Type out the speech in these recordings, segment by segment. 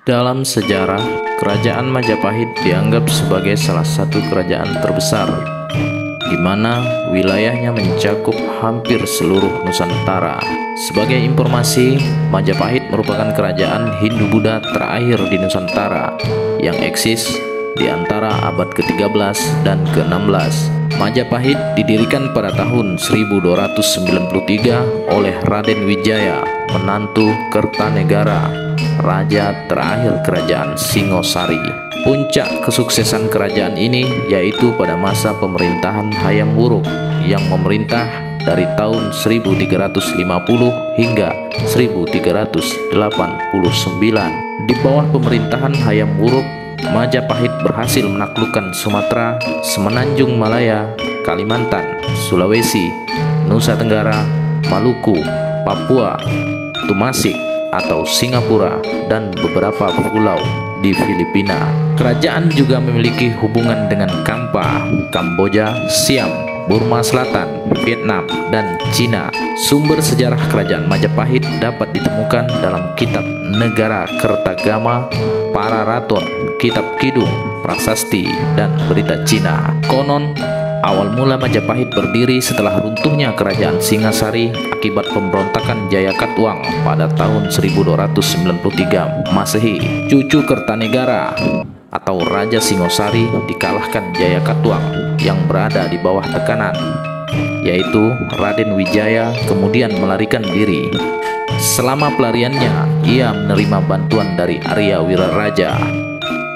Dalam sejarah, Kerajaan Majapahit dianggap sebagai salah satu kerajaan terbesar, di mana wilayahnya mencakup hampir seluruh Nusantara. Sebagai informasi, Majapahit merupakan kerajaan Hindu-Buddha terakhir di Nusantara yang eksis di antara abad ke-13 dan ke-16. Majapahit didirikan pada tahun 1293 oleh Raden Wijaya, menantu Kertanegara, raja terakhir kerajaan Singosari. Puncak kesuksesan kerajaan ini yaitu pada masa pemerintahan Hayam Wuruk yang memerintah dari tahun 1350 hingga 1389. Di bawah pemerintahan Hayam Wuruk, Majapahit berhasil menaklukkan Sumatera, Semenanjung Malaya, Kalimantan, Sulawesi, Nusa Tenggara, Maluku, Papua, Tumasik atau Singapura, dan beberapa pulau di Filipina. Kerajaan juga memiliki hubungan dengan Kampa, Kamboja, Siam, Burma Selatan, Vietnam, dan Cina. Sumber sejarah kerajaan Majapahit dapat ditemukan dalam kitab Negara Kertagama, Pararaton, Kitab Kidung, Prasasti, dan Berita Cina. Konon, awal mula Majapahit berdiri setelah runtuhnya kerajaan Singasari akibat pemberontakan Jayakatwang pada tahun 1293 Masehi. Cucu Kertanegara atau Raja Singosari dikalahkan Jayakatwang yang berada di bawah tekanan, yaitu Raden Wijaya, kemudian melarikan diri. Selama pelariannya, ia menerima bantuan dari Arya Wiraraja.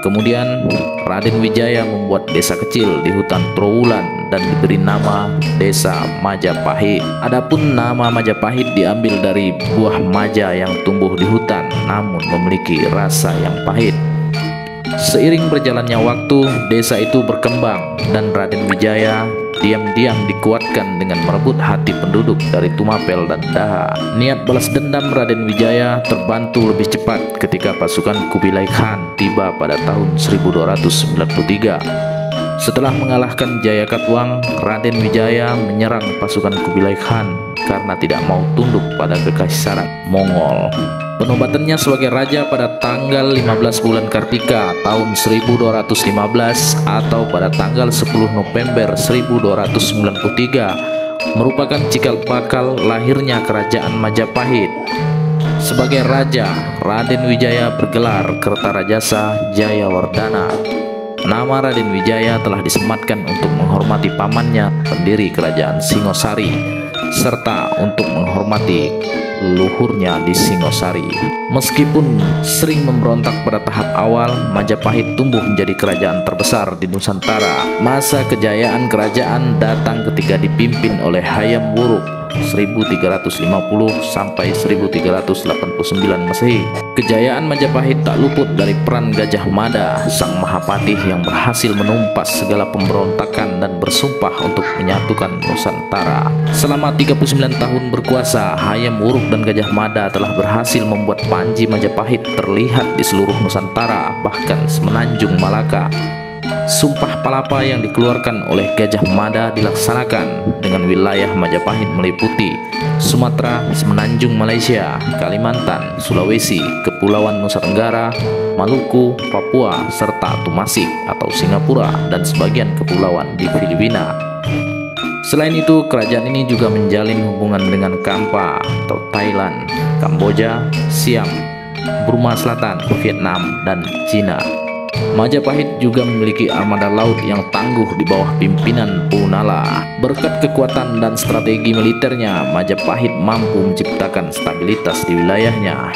Kemudian Raden Wijaya membuat desa kecil di hutan Trowulan dan diberi nama Desa Majapahit. Adapun nama Majapahit diambil dari buah maja yang tumbuh di hutan namun memiliki rasa yang pahit. Seiring berjalannya waktu, desa itu berkembang dan Raden Wijaya diam-diam dikuatkan dengan merebut hati penduduk dari Tumapel dan Daha. Niat balas dendam Raden Wijaya terbantu lebih cepat ketika pasukan Kubilai Khan tiba pada tahun 1293. Setelah mengalahkan Jayakatwang, Raden Wijaya menyerang pasukan Kubilai Khan karena tidak mau tunduk pada kekaisaran Mongol. Penobatannya sebagai raja pada tanggal 15 bulan Kartika tahun 1215 atau pada tanggal 10 November 1293 merupakan cikal bakal lahirnya kerajaan Majapahit. Sebagai raja, Raden Wijaya bergelar Kertarajasa Jayawardana. Nama Raden Wijaya telah disematkan untuk menghormati pamannya, pendiri kerajaan Singosari, serta untuk menghormati luhurnya di Singosari. Meskipun sering memberontak pada tahap awal, Majapahit tumbuh menjadi kerajaan terbesar di Nusantara. Masa kejayaan kerajaan datang ketika dipimpin oleh Hayam Wuruk 1350 sampai 1389 Masehi. Kejayaan Majapahit tak luput dari peran Gajah Mada, sang Mahapatih yang berhasil menumpas segala pemberontakan dan bersumpah untuk menyatukan Nusantara. Selama 39 tahun berkuasa, Hayam Wuruk dan Gajah Mada telah berhasil membuat Panji Majapahit terlihat di seluruh Nusantara, bahkan Semenanjung Malaka. Sumpah Palapa yang dikeluarkan oleh Gajah Mada dilaksanakan dengan wilayah Majapahit meliputi Sumatera, Semenanjung Malaysia, Kalimantan, Sulawesi, Kepulauan Nusa Tenggara, Maluku, Papua, serta Tumasik atau Singapura dan sebagian kepulauan di Filipina. Selain itu, kerajaan ini juga menjalin hubungan dengan Kampa atau Thailand, Kamboja, Siam, Burma Selatan, Vietnam, dan Cina. Majapahit juga memiliki armada laut yang tangguh di bawah pimpinan Punala. Berkat kekuatan dan strategi militernya, Majapahit mampu menciptakan stabilitas di wilayahnya.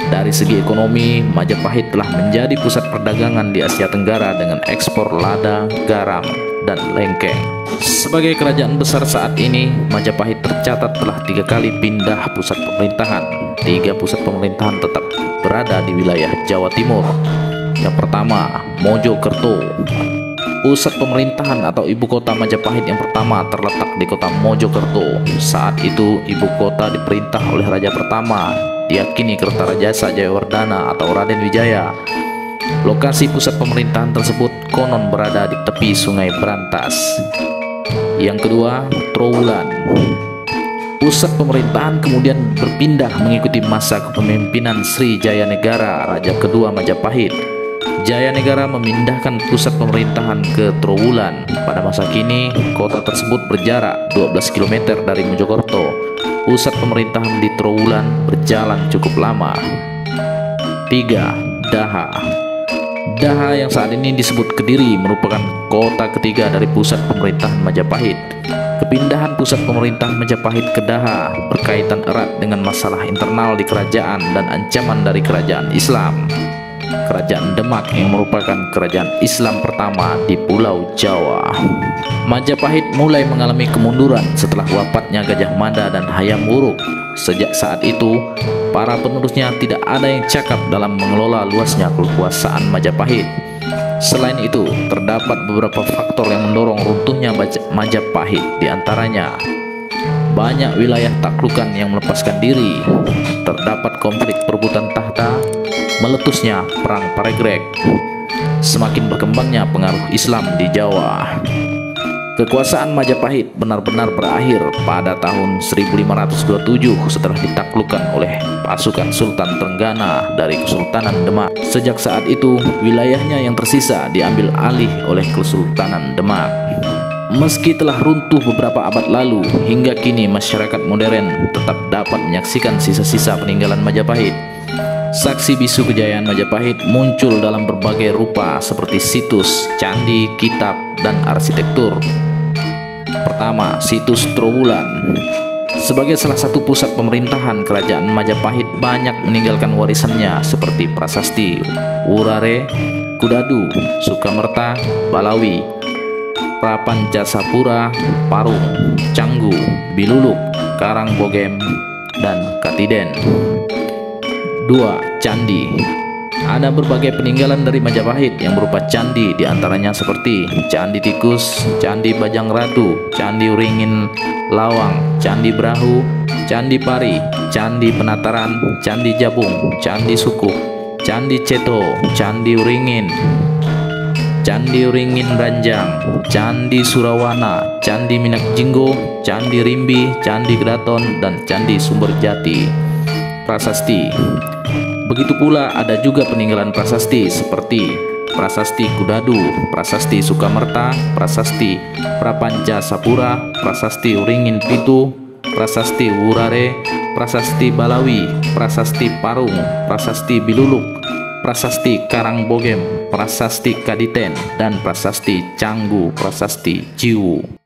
Dari segi ekonomi, Majapahit telah menjadi pusat perdagangan di Asia Tenggara dengan ekspor lada, garam, dan lengkeng. Sebagai kerajaan besar saat ini, Majapahit tercatat telah 3 kali pindah pusat pemerintahan. 3 pusat pemerintahan tetap berada di wilayah Jawa Timur. Yang pertama, Mojokerto. Pusat pemerintahan atau ibu kota Majapahit yang pertama terletak di kota Mojokerto. Saat itu, ibu kota diperintah oleh raja pertama, diyakini Kertarajasa Jayawardana atau Raden Wijaya. Lokasi pusat pemerintahan tersebut konon berada di tepi Sungai Brantas. Yang kedua, Trowulan. Pusat pemerintahan kemudian berpindah mengikuti masa kepemimpinan Sri Jayanegara, Raja kedua Majapahit. Jayanegara memindahkan pusat pemerintahan ke Trowulan. Pada masa kini, kota tersebut berjarak 12 km dari Mojokerto. Pusat pemerintahan di Trowulan berjalan cukup lama. 3. Daha. Daha yang saat ini disebut Kediri merupakan kota ketiga dari pusat pemerintahan Majapahit. Kepindahan pusat pemerintahan Majapahit ke Daha berkaitan erat dengan masalah internal di kerajaan dan ancaman dari kerajaan Islam. Kerajaan Demak yang merupakan kerajaan Islam pertama di Pulau Jawa. Majapahit mulai mengalami kemunduran setelah wafatnya Gajah Mada dan Hayam Wuruk. Sejak saat itu, para penerusnya tidak ada yang cakap dalam mengelola luasnya kekuasaan Majapahit. Selain itu, terdapat beberapa faktor yang mendorong runtuhnya Majapahit. Di antaranya, banyak wilayah taklukan yang melepaskan diri, terdapat konflik perebutan tahta, meletusnya Perang Paregreg, semakin berkembangnya pengaruh Islam di Jawa. Kekuasaan Majapahit benar-benar berakhir pada tahun 1527 setelah ditaklukkan oleh pasukan Sultan Trenggana dari Kesultanan Demak. Sejak saat itu, wilayahnya yang tersisa diambil alih oleh Kesultanan Demak. Meski telah runtuh beberapa abad lalu, hingga kini masyarakat modern tetap dapat menyaksikan sisa-sisa peninggalan Majapahit. Saksi bisu kejayaan Majapahit muncul dalam berbagai rupa seperti situs, candi, kitab, dan arsitektur. Pertama, situs Trowulan. Sebagai salah satu pusat pemerintahan, kerajaan Majapahit banyak meninggalkan warisannya seperti prasasti Wurare, Kudadu, Sukamerta, Balawi, Prapancasapura, Parung, Canggu, Biluluk, Karangbogem, dan Katiden. 2. Candi. Ada berbagai peninggalan dari Majapahit yang berupa candi, diantaranya seperti Candi Tikus, Candi Bajang Ratu, Candi Uringin Lawang, Candi Brahu, Candi Pari, Candi Penataran, Candi Jabung, Candi Sukuh, Candi Ceto, Candi Uringin, Candi Uringin Ranjang, Candi Surawana, Candi Minak Jinggo, Candi Rimbi, Candi Gedaton, dan Candi Sumberjati. Prasasti. Begitu pula ada juga peninggalan prasasti seperti Prasasti Kudadu, Prasasti Sukamerta, Prasasti Prapancasapura, Prasasti Uringin Pitu, Prasasti Wurare, Prasasti Balawi, Prasasti Parung, Prasasti Biluluk, Prasasti Karangbogem, Prasasti Kaditen, dan Prasasti Canggu, Prasasti Jiwu.